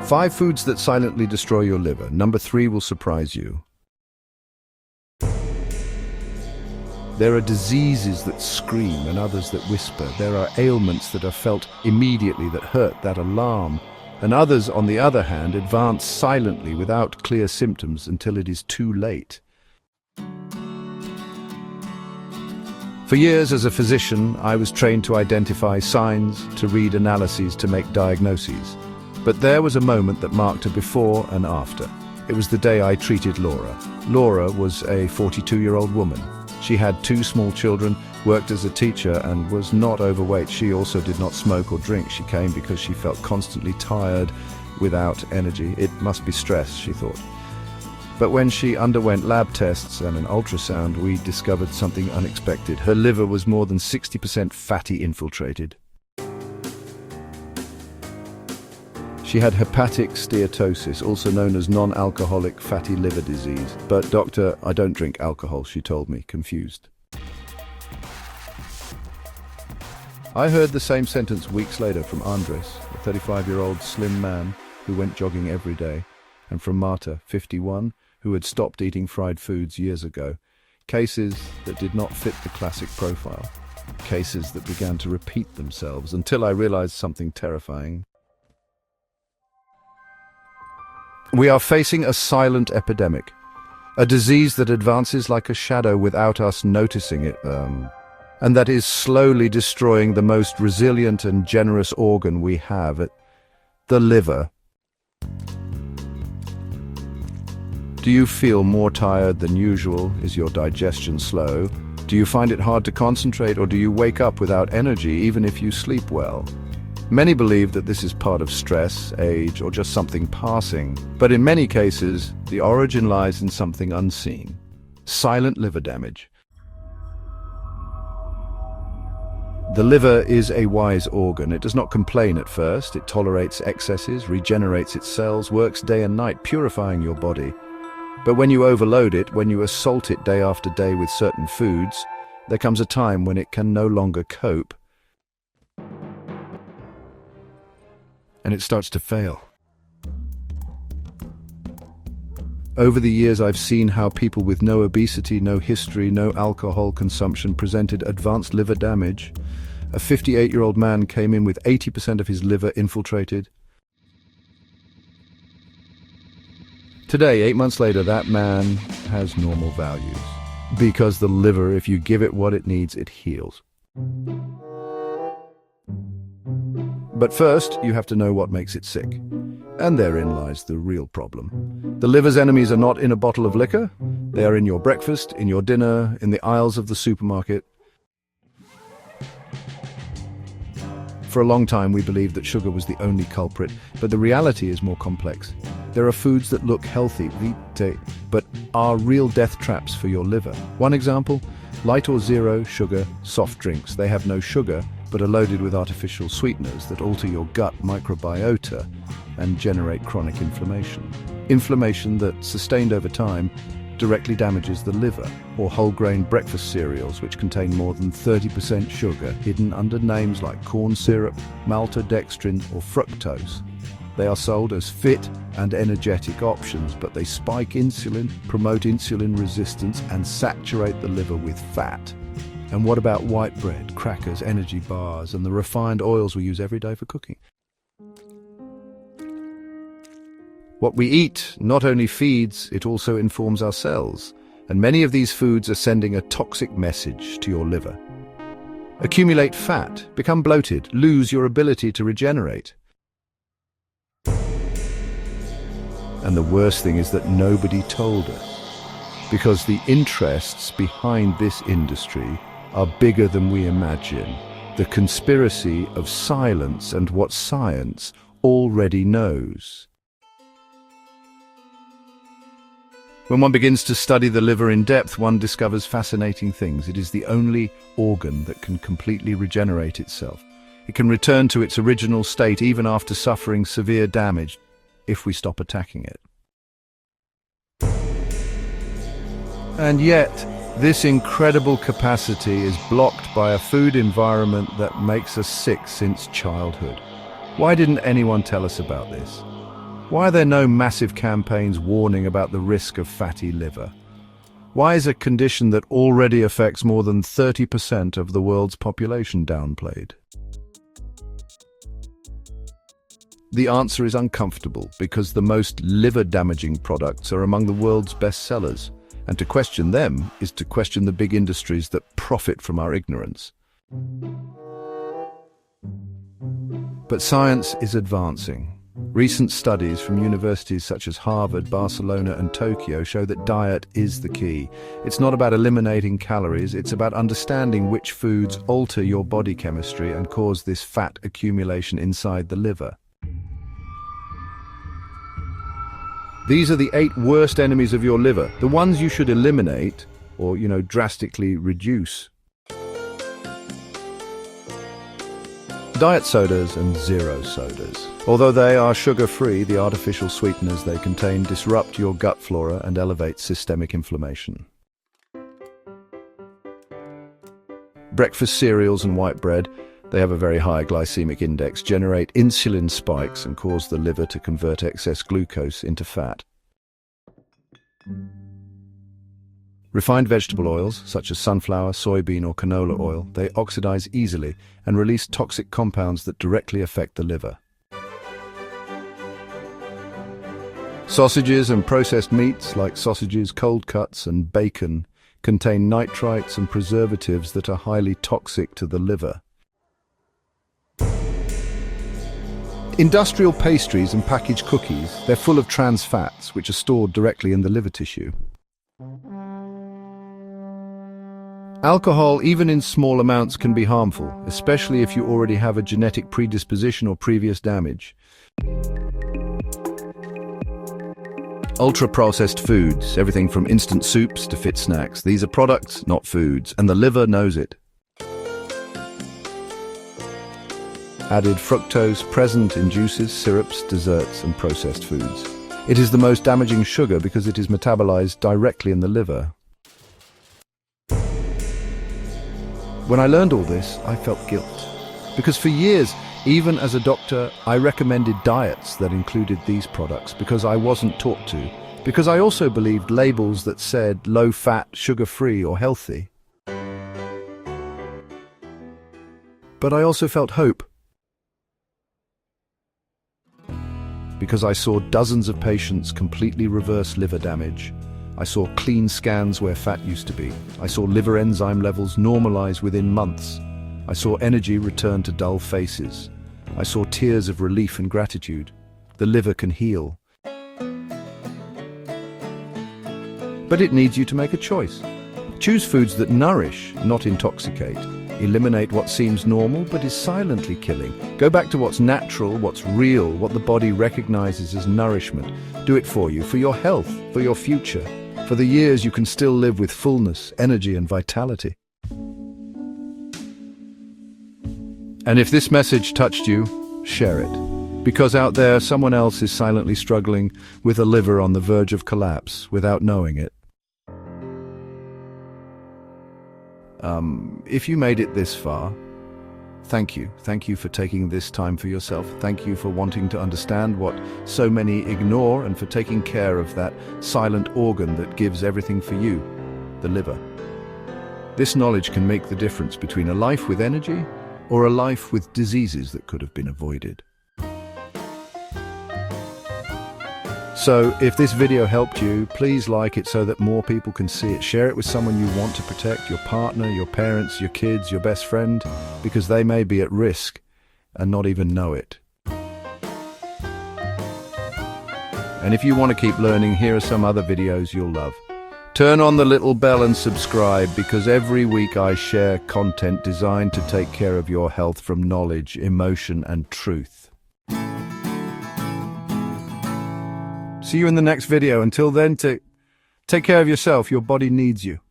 5 foods that silently destroy your liver. Number 3 will surprise you. There are diseases that scream and others that whisper. There are ailments that are felt immediately, that hurt, that alarm. And others, on the other hand, advance silently without clear symptoms until it is too late. For years as a physician, I was trained to identify signs, to read analyses, to make diagnoses. But there was a moment that marked a before and after. It was the day I treated Laura. Laura was a 42-year-old woman. She had 2 small children, worked as a teacher, and was not overweight. She also did not smoke or drink. She came because she felt constantly tired, without energy. It must be stress, she thought. But when she underwent lab tests and an ultrasound, we discovered something unexpected. Her liver was more than 60% fatty infiltrated. She had hepatic steatosis, also known as non-alcoholic fatty liver disease. But doctor, I don't drink alcohol, she told me, confused. I heard the same sentence weeks later from Andres, a 35-year-old slim man who went jogging every day, and from Marta, 51, who had stopped eating fried foods years ago. Cases that did not fit the classic profile. Cases that began to repeat themselves until I realized something terrifying. We are facing a silent epidemic, a disease that advances like a shadow without us noticing it, and that is slowly destroying the most resilient and generous organ we have, the liver. Do you feel more tired than usual? Is your digestion slow? Do you find it hard to concentrate, or do you wake up without energy even if you sleep well? Many believe that this is part of stress, age, or just something passing. But in many cases, the origin lies in something unseen. Silent liver damage. The liver is a wise organ. It does not complain at first. It tolerates excesses, regenerates its cells, works day and night, purifying your body. But when you overload it, when you assault it day after day with certain foods, there comes a time when it can no longer cope, and it starts to fail. Over the years, I've seen how people with no obesity, no history, no alcohol consumption presented advanced liver damage. A 58-year-old man came in with 80% of his liver infiltrated. Today, 8 months later, that man has normal values. Because the liver, if you give it what it needs, it heals. But first, you have to know what makes it sick. And therein lies the real problem. The liver's enemies are not in a bottle of liquor. They are in your breakfast, in your dinner, in the aisles of the supermarket. For a long time, we believed that sugar was the only culprit, but the reality is more complex. There are foods that look healthy, but are real death traps for your liver. One example, light or zero sugar soft drinks. They have no sugar, but are loaded with artificial sweeteners that alter your gut microbiota and generate chronic inflammation. Inflammation that, sustained over time, directly damages the liver. Or whole-grain breakfast cereals, which contain more than 30% sugar, hidden under names like corn syrup, maltodextrin, or fructose. They are sold as fit and energetic options, but they spike insulin, promote insulin resistance, and saturate the liver with fat. And what about white bread, crackers, energy bars, and the refined oils we use every day for cooking? What we eat not only feeds, it also informs our cells. And many of these foods are sending a toxic message to your liver. Accumulate fat, become bloated, lose your ability to regenerate. And the worst thing is that nobody told us. Because the interests behind this industry are bigger than we imagine. The conspiracy of silence and what science already knows. When one begins to study the liver in depth, one discovers fascinating things. It is the only organ that can completely regenerate itself. It can return to its original state even after suffering severe damage, if we stop attacking it. And yet, this incredible capacity is blocked by a food environment that makes us sick since childhood. Why didn't anyone tell us about this? Why are there no massive campaigns warning about the risk of fatty liver? Why is a condition that already affects more than 30% of the world's population downplayed? The answer is uncomfortable, because the most liver-damaging products are among the world's best sellers, and to question them is to question the big industries that profit from our ignorance. But science is advancing. Recent studies from universities such as Harvard, Barcelona, and Tokyo show that diet is the key. It's not about eliminating calories, it's about understanding which foods alter your body chemistry and cause this fat accumulation inside the liver. These are the 8 worst enemies of your liver, the ones you should eliminate or, drastically reduce. Diet sodas and zero sodas. Although they are sugar-free, the artificial sweeteners they contain disrupt your gut flora and elevate systemic inflammation. Breakfast cereals and white bread, they have a very high glycemic index, generate insulin spikes and cause the liver to convert excess glucose into fat. Refined vegetable oils, such as sunflower, soybean or canola oil, they oxidize easily and release toxic compounds that directly affect the liver. Sausages and processed meats, like sausages, cold cuts and bacon, contain nitrites and preservatives that are highly toxic to the liver. Industrial pastries and packaged cookies, they're full of trans fats, which are stored directly in the liver tissue. Alcohol, even in small amounts, can be harmful, especially if you already have a genetic predisposition or previous damage. Ultra-processed foods, everything from instant soups to fit snacks. These are products, not foods, and the liver knows it. Added fructose present in juices, syrups, desserts, and processed foods. It is the most damaging sugar because it is metabolized directly in the liver. When I learned all this, I felt guilt. Because for years, even as a doctor, I recommended diets that included these products because I wasn't taught to. Because I also believed labels that said low-fat, sugar-free, or healthy. But I also felt hope. Because I saw dozens of patients completely reverse liver damage. I saw clean scans where fat used to be. I saw liver enzyme levels normalize within months. I saw energy return to dull faces. I saw tears of relief and gratitude. The liver can heal. But it needs you to make a choice. Choose foods that nourish, not intoxicate. Eliminate what seems normal but is silently killing. Go back to what's natural, what's real, what the body recognizes as nourishment. Do it for you, for your health, for your future, for the years you can still live with fullness, energy, and vitality. And if this message touched you, share it. Because out there, someone else is silently struggling with a liver on the verge of collapse without knowing it. If you made it this far, thank you. Thank you for taking this time for yourself. Thank you for wanting to understand what so many ignore and for taking care of that silent organ that gives everything for you, the liver. This knowledge can make the difference between a life with energy or a life with diseases that could have been avoided. So, if this video helped you, please like it so that more people can see it. Share it with someone you want to protect, your partner, your parents, your kids, your best friend, because they may be at risk and not even know it. And if you want to keep learning, here are some other videos you'll love. Turn on the little bell and subscribe, because every week I share content designed to take care of your health from knowledge, emotion, and truth. See you in the next video. Until then, take care of yourself. Your body needs you.